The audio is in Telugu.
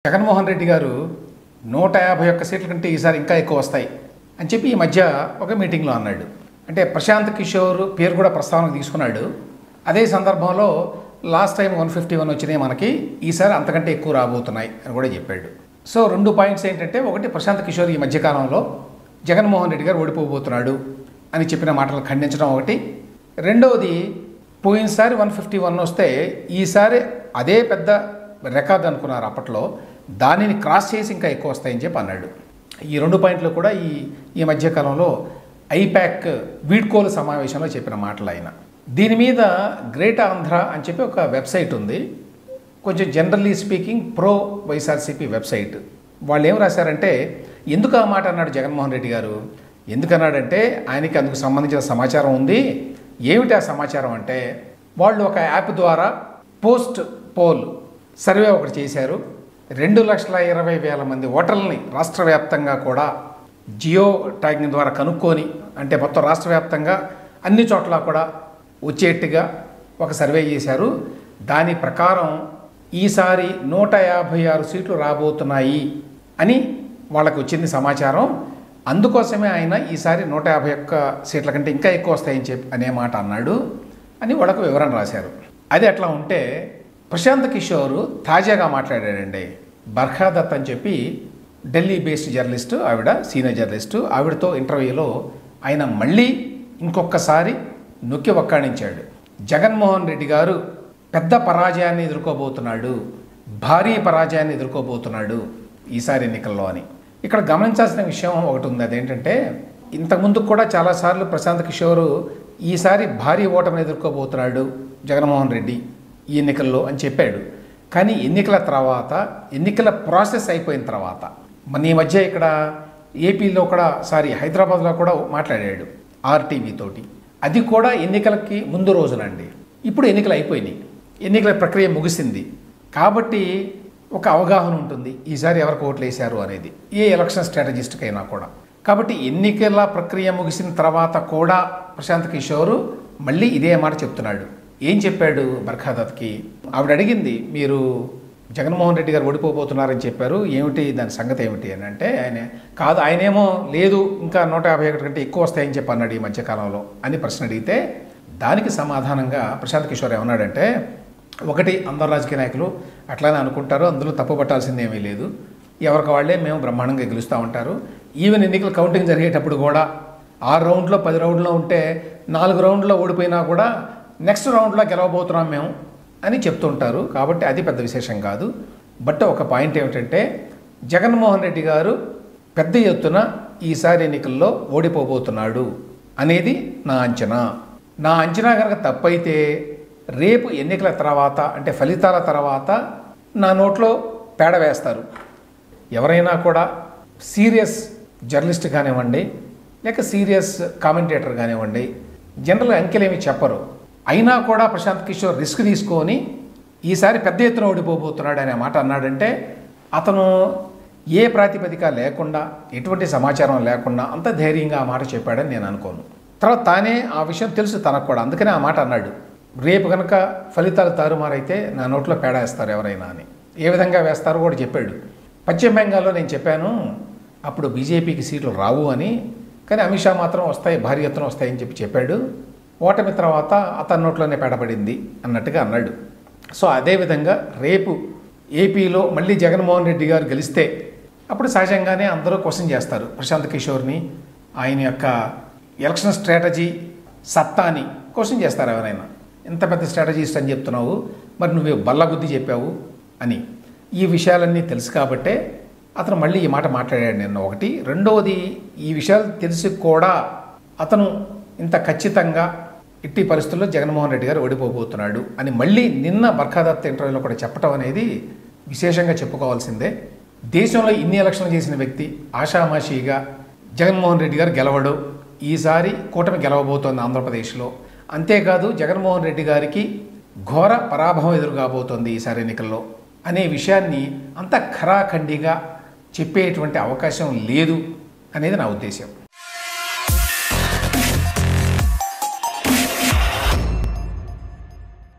జగన్మోహన్ రెడ్డి గారు 151 సీట్ల కంటే ఈసారి ఇంకా ఎక్కువ వస్తాయి అని చెప్పి ఈ మధ్య ఒక మీటింగ్లో అన్నాడు. అంటే ప్రశాంత్ కిషోర్ పేరు కూడా ప్రస్తావనకు తీసుకున్నాడు. అదే సందర్భంలో లాస్ట్ టైం 151 వచ్చినాయి, మనకి ఈసారి అంతకంటే ఎక్కువ రాబోతున్నాయి అని కూడా చెప్పాడు. సో 2 పాయింట్స్ ఏంటంటే, ఒకటి ప్రశాంత్ కిషోర్ ఈ మధ్యకాలంలో జగన్మోహన్ రెడ్డి గారు ఓడిపోబోతున్నాడు అని చెప్పిన మాటలు ఖండించడం ఒకటి. రెండవది, పోయినసారి 151 వస్తే ఈసారి అదే పెద్ద రికార్డ్ అనుకున్నారు అప్పట్లో, దానిని క్రాస్ చేసి ఇంకా ఎక్కువ వస్తాయని చెప్పి అన్నాడు. ఈ 2 పాయింట్లు కూడా ఈ మధ్యకాలంలో ఐపాక్ వీడ్కోలు సమావేశంలో చెప్పిన మాటలు ఆయన. దీని మీద గ్రేట్ ఆంధ్ర అని చెప్పి ఒక వెబ్సైట్ ఉంది, కొంచెం generally speaking pro YSRCP website. వాళ్ళు ఏం రాశారంటే, ఎందుకు ఆ మాట అన్నాడు జగన్మోహన్ రెడ్డి గారు, ఎందుకన్నాడంటే ఆయనకి అందుకు సంబంధించిన సమాచారం ఉంది. ఏమిటి ఆ సమాచారం అంటే, వాళ్ళు ఒక యాప్ ద్వారా పోస్ట్ పోల్ సర్వే ఒకటి చేశారు. 2,20,000 మంది ఓటర్లని రాష్ట్ర వ్యాప్తంగా కూడా జియో ట్యాగింగ్ ద్వారా కనుక్కొని, అంటే మొత్తం రాష్ట్ర వ్యాప్తంగా అన్ని చోట్ల కూడా వచ్చేట్టుగా ఒక సర్వే చేశారు. దాని ప్రకారం ఈసారి 156 సీట్లు రాబోతున్నాయి అని వాళ్ళకు వచ్చింది సమాచారం. అందుకోసమే ఆయన ఈసారి 151 సీట్ల కంటే ఇంకా ఎక్కువ వస్తాయని చెప్పి అనే మాట అన్నాడు అని వాళ్ళకు వివరణ రాశారు. అది అట్లా ఉంటే, ప్రశాంత్ కిషోర్ తాజాగా మాట్లాడాడండి. బర్ఖా దత్ అని చెప్పి ఢిల్లీ బేస్డ్ జర్నలిస్టు, ఆవిడ సీనియర్ జర్నలిస్టు, ఆవిడతో ఇంటర్వ్యూలో ఆయన మళ్ళీ ఇంకొకసారి నొక్కి వక్కాణించాడు. జగన్మోహన్ రెడ్డి గారు పెద్ద పరాజయాన్ని ఎదుర్కోబోతున్నాడు, భారీ పరాజయాన్ని ఎదుర్కోబోతున్నాడు ఈసారి ఎన్నికల్లో అని. ఇక్కడ గమనించాల్సిన విషయం ఒకటి ఉంది, అదేంటంటే, ఇంతకుముందు కూడా చాలాసార్లు ప్రశాంత్ కిషోర్ ఈసారి భారీ ఓటమిని ఎదుర్కోబోతున్నాడు జగన్మోహన్ రెడ్డి ఈ ఎన్నికల్లో అని చెప్పాడు. కానీ ఎన్నికల తర్వాత, ఎన్నికల ప్రాసెస్ అయిపోయిన తర్వాత, మన ఈ మధ్య ఇక్కడ ఏపీలో కూడా హైదరాబాద్లో కూడా మాట్లాడాడు ఆర్టీవీ తోటి. అది కూడా ఎన్నికలకి ముందు రోజునండి. ఇప్పుడు ఎన్నికలు అయిపోయినాయి, ఎన్నికల ప్రక్రియ ముగిసింది కాబట్టి ఒక అవగాహన ఉంటుంది ఈసారి ఎవరికి ఓట్లు వేశారు అనేది, ఏ ఎలక్షన్ స్ట్రాటజిస్ట్కైనా కూడా. కాబట్టి ఎన్నికల ప్రక్రియ ముగిసిన తర్వాత కూడా ప్రశాంత్ కిషోర్ మళ్ళీ ఇదే మాట చెప్తున్నాడు. ఏం చెప్పాడు బర్ఖా దత్కి? ఆవిడ అడిగింది, మీరు జగన్మోహన్ రెడ్డి గారు ఓడిపోబోతున్నారని చెప్పారు, ఏమిటి దాని సంగతి ఏమిటి అని అంటే, ఆయనేమో లేదు ఇంకా 151 కంటే ఎక్కువ వస్తాయని చెప్పి అన్నాడు ఈ మధ్యకాలంలో అని ప్రశ్న అడిగితే, దానికి సమాధానంగా ప్రశాంత్ కిషోర్ ఏమన్నాడంటే, ఒకటి, అందరు రాజకీయ నాయకులు అట్లానే అనుకుంటారు, అందులో తప్పు పట్టాల్సింది ఏమీ లేదు, ఎవరికి వాళ్ళే మేము బ్రహ్మాండంగా గెలుస్తూ ఉంటారు. ఈవెన్ ఎన్నికల కౌంటింగ్ జరిగేటప్పుడు కూడా 6 రౌండ్లో 10 రౌండ్లో ఉంటే 4 రౌండ్లో ఓడిపోయినా కూడా నెక్స్ట్ రౌండ్లో గెలవబోతున్నాం మేము అని చెప్తుంటారు. కాబట్టి అది పెద్ద విశేషం కాదు. బట్ ఒక పాయింట్ ఏమిటంటే, జగన్మోహన్ రెడ్డి గారు పెద్ద ఎత్తున ఈసారి ఎన్నికల్లో ఓడిపోబోతున్నాడు అనేది నా అంచనా. నా అంచనా కనుక తప్పైతే రేపు ఎన్నికల తర్వాత, అంటే ఫలితాల తర్వాత నా నోట్లో పేడ వేస్తారు. ఎవరైనా కూడా సీరియస్ జర్నలిస్ట్ కానివ్వండి, లేక సీరియస్ కామెంటేటర్ కానివ్వండి, జనరల్ అంకెలేమి చెప్పరు. అయినా కూడా ప్రశాంత్ కిషోర్ రిస్క్ తీసుకొని ఈసారి పెద్ద ఎత్తున ఓడిపోబోతున్నాడు అనే మాట అన్నాడంటే, అతను ఏ ప్రాతిపదిక లేకుండా, ఎటువంటి సమాచారం లేకుండా అంత ధైర్యంగా ఆ మాట చెప్పాడని నేను అనుకోను. తర్వాత తానే ఆ విషయం తెలుసు తనకు కూడా, అందుకనే ఆ మాట అన్నాడు. రేపు కనుక ఫలితాలు తారుమారైతే నా నోట్లో పేడ వేస్తారు ఎవరైనా అని. ఏ విధంగా వేస్తారో కూడా చెప్పాడు. పశ్చిమ బెంగాల్లో నేను చెప్పాను అప్పుడు బీజేపీకి సీట్లు రావు అని, కానీ అమిత్ షా మాత్రం వస్తాయి, భారీ ఎత్తున వస్తాయని చెప్పాడు. ఓటమి తర్వాత అతని నోట్లోనే పేడపడింది అన్నట్టుగా అన్నాడు. సో అదేవిధంగా రేపు ఏపీలో మళ్ళీ జగన్మోహన్ రెడ్డి గారు గెలిస్తే అప్పుడు సహజంగానే అందరూ క్వశ్చన్ చేస్తారు ప్రశాంత్ కిషోర్ని, ఆయన యొక్క ఎలక్షన్ స్ట్రాటజీ సత్తాని క్వశ్చన్ చేస్తారు ఎవరైనా. ఎంత పెద్ద స్ట్రాటజిస్ట్ అని చెప్తున్నావు, మరి నువ్వు బల్లగుద్ది చెప్పావు అని. ఈ విషయాలన్నీ తెలుసు కాబట్టే అతను మళ్ళీ ఈ మాట మాట్లాడాడు నిన్న. ఒకటి. రెండవది, ఈ విషయాలు తెలిసి కూడా అతను ఇంత ఖచ్చితంగా ఇట్టి పరిస్థితుల్లో జగన్మోహన్ రెడ్డి గారు ఓడిపోబోతున్నాడు అని మళ్ళీ నిన్న బర్ఖా దత్ ఇంటర్వ్యూలో కూడా చెప్పడం అనేది విశేషంగా చెప్పుకోవాల్సిందే. దేశంలో ఇన్ని ఎలక్షన్లు చేసిన వ్యక్తి ఆషామాషీగా జగన్మోహన్ రెడ్డి గారు గెలవడు, ఈసారి కూటమి గెలవబోతోంది ఆంధ్రప్రదేశ్లో. అంతేకాదు జగన్మోహన్ రెడ్డి గారికి ఘోర పరాభవం ఎదురుగాబోతోంది ఈసారి ఎన్నికల్లో అనే విషయాన్ని అంత ఖరాఖండిగా చెప్పేటువంటి అవకాశం లేదు అనేది నా ఉద్దేశం.